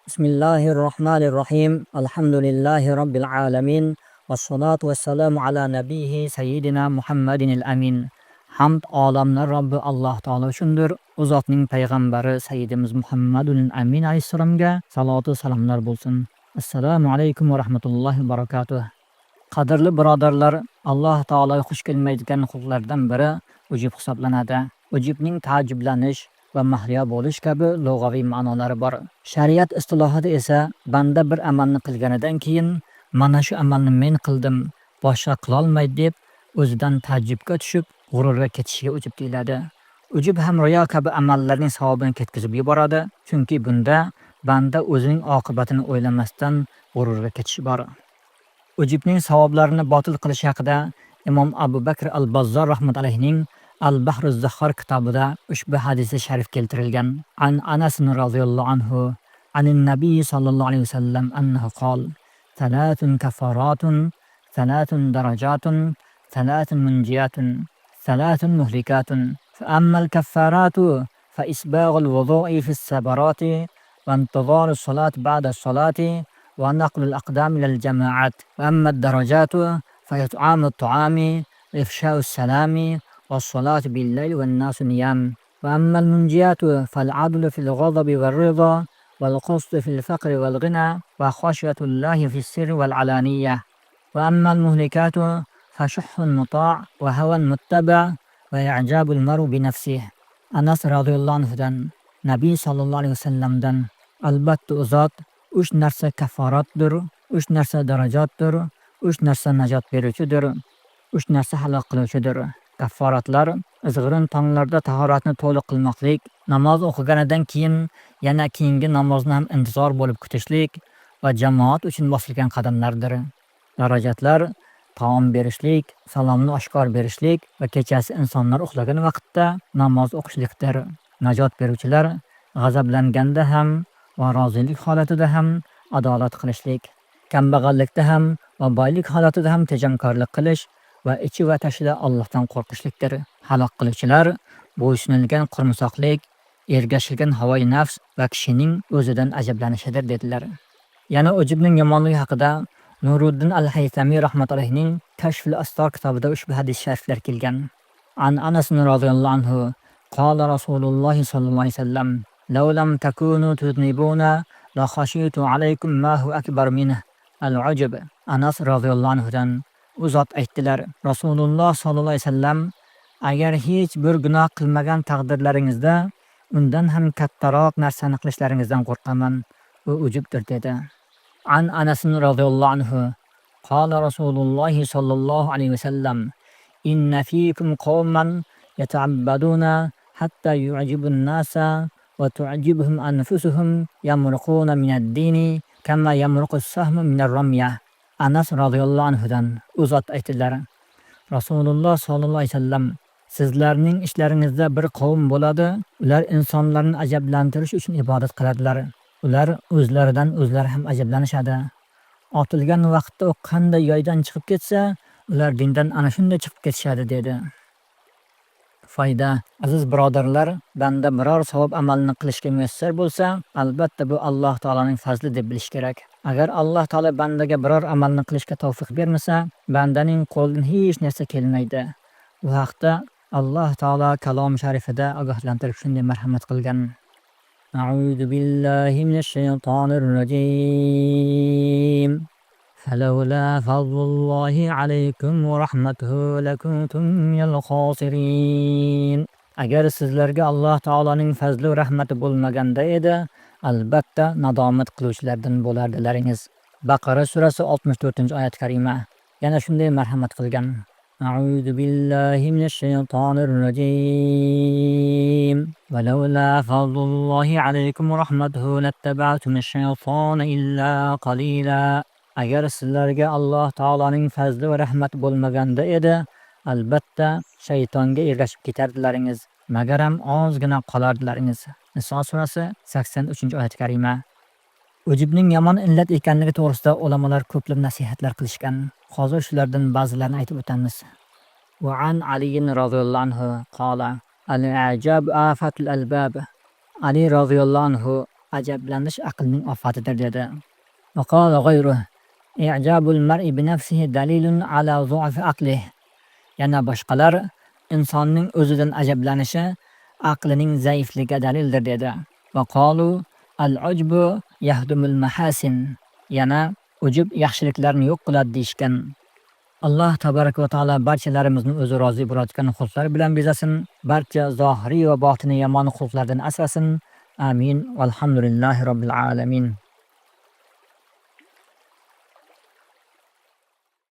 Bismillahirrahmanirrahim. Alhamdulillahi Rabbil alamin. Vassalatu vassalamu ala nabihi sayyidina Muhammadin al-amin. Hamd olamlar Robbi Alloh taolo uchundir. U zotning payg'ambari sayyidimiz Muhammadul amin alayhissalomga salatu salomlar bo'lsin. Assalomu alaykum va rahmatullohi va barakatuh. Qadrli birodarlar, Alloh taologa xush kelmaydigan huquqlardan biri ujub hisoblanadi. Ujubning ta'jiblanish va mahliyo bo'lish kabi lug'aviy ma'nolari bor. Shariat istilohida esa banda bir amalni qilganidan keyin mana shu amalni men qildim, boshqa qila olmaydi deb o'zidan ta'jibga tushib, g'ururga ketishiga ujub deyiladi. Ujub ham riyo kabi amallarning savobini ketkizib yuboradi, chunki bunda banda o'zining oqibatini o'ylamasdan g'ururga ketishi bor. Ujubning savoblarini botil qilish haqida Imom Abu Bakr al-Bazzor rahmatullohning Al-Bahruz Zahhar kitobida ushbu hadisi sharif keltirilgan. An Anas radhiyallohu anhu anin nabiy sallallohu alayhi vasallam annahu qol: "Salatun kafaratun, salatun darajatun, salatun munjiyatun, salatun muhlikatun. Fa ammal kafaratu fa isbaghul wudu'i fi as-sabarati wa intidharu as-salat ba'da as-salati wa naqlu al-aqdam ila al-jama'at. Wa amma ad-darajatu fa it'amu at-ta'ami wa ifsha'u as-salami والصلاة بالليل والناس نيام. وأما المنجيات فالعدل في الغضب والرضا والقسط في الفقر والغنى وخشية الله في السر والعلانية. وأما المهلكات فشح مطاع وهوى متبع وإعجاب المرء بنفسه." Anas radhiyallohu anhudan Nabiy sallallohu alayhi vasallamdan: "Albatta u zot 3 narsa kaforatdir, 3 narsa darajatdir, 3 narsa najot beruvchidir, 3 narsa halok qiluvchidir." Kafforatlar izg'irin tonglarda tahoratni to'liq qilmoqlik, namoz o'qiganidan keyin yana keyingi namozni ham intizor bo'lib kutishlik va jamoat uchun bosilgan qadamlardir. Darajatlar taom berishlik, salomni oshkor berishlik va kechasi insonlar uxlagan vaqtda namoz o'qishlikdir. Najot beruvchilar g'azablanganda ham va rozilik holatida ham adolat qilishlik, kambag'allikda ham va boylik holatida ham tejamkorlik qilish va ichi va tashida Allohdan qo'rqishlikdir. Halok qiluvchilar bo'ysunilgan qurmusoqlik, ergashilgan havoyi nafs va kishining o'zidan ajablanishidir dedilar. Yana ujubning yomonligi haqida Nuruddin al-Haytami rahmatullohning Kashful Astor kitobida ushbu hadis shariflar kelgan. An Anas radhiyallohu anhu qala Rasululloh sallallohu alayhi vasallam: "Law lam takunu tudnibuna la khashitu alaykum ma huwa akbar minhu al-ujub." Anas radhiyallohu anhudan u zot aytdilar: Rasululloh sallallohu alayhi vasallam: "Agar hech bir gunoh qilmagan taqdirlaringizda undan ham kattaroq narsani qilishlaringizdan qo'rqaman. U ujubdir" dedi. An Anas radhiyallohu anhu qala Rasululloh sallallohu alayhi vasallam: "Inna fiikum qawman yata'abbaduna hatta yu'jibun nasa wa tu'jibuhum anfusuhum yamruquna min ad-dini kama yamruqu as-sahmu min ar-ramyah." Anas radhiyallohu anhudan u zot aytdilar: Rasululloh sallallohu alayhi vasallam: "Sizlarning ishlaringizda bir qavm bo'ladi, ular insonlarni ajablantirish uchun ibodat qiladilar. Ular o'zlaridan o'zlari ham ajablanishadi. Otilgan vaqtda u qanday yoydan chiqib ketsa, ular dindan ana shunday chiqib ketishadi" dedi. Foyda: aziz birodarlar, banda biror savob amalni qilishga muyassar bo'lsa, albatta bu Alloh taolaning fazli deb bilish kerak. Agar Alloh taolo bandaga biror amalni qilishga tavfiq bermasa, bandaning qo'lidan hech narsa kelmaydi. Bu haqda Alloh taolo kalom sharifida ogohlantirib shunday marhamat qilgan: A'udhu billahi minash shaytonir rojim. فلولا فضل الله عليكم ورحمته لكنتم من الخاسرين. Agar sizlarga Alloh taoloning fazli va rahmati bo'lmaganda edi, albatta nadomat qiluvchilardan bo'lardilaringiz. Baqara surasi 64-oyat karima. Yana shunday marhamat qilgan: A'udhu billahi minash shaytonir rojim. Valawla fadlullohi alaykum va rahmatuhu lattaba'tumish shaytona illa qalila. Agar sizlarga Alloh taoloning fazli va rahmati bo'lmaganda edi, albatta shaytonga ergashib ketardilaringiz, magaram ozgina qolardilaringiz. Niso surasi 83-oyat karima. Ujubning yomon illat ekanligi to'g'risida ulamolar ko'plab nasihatlar qilishgan. Hozir shulardan ba'zilarini aytib o'tamiz. Wa an Ali radhiyallohu anhu qala: "Al-a'jab afatul albab." Ali radhiyallohu anhu ajablanish aqlning ofatidir dedi. وقال غيره إعجاب المرء بنفسه دليل على ضعف عقله. Yana boshqalar insonning o'zidan ajablanishi aqlining zaifligiga dalildir dedi. وقالوا العجب يهدم المحاسن. Yana ujub yaxshiliklarni yo'q qiladi deyishgan. Alloh tabaraka va taolo barchalarimizni o'zi rozi bo'ladigan xulqlar bilan bezasin, barcha zohiriy va botiniy yomon xulqlardan asrasin. Amin. Valhamdulillahi robbil alamin.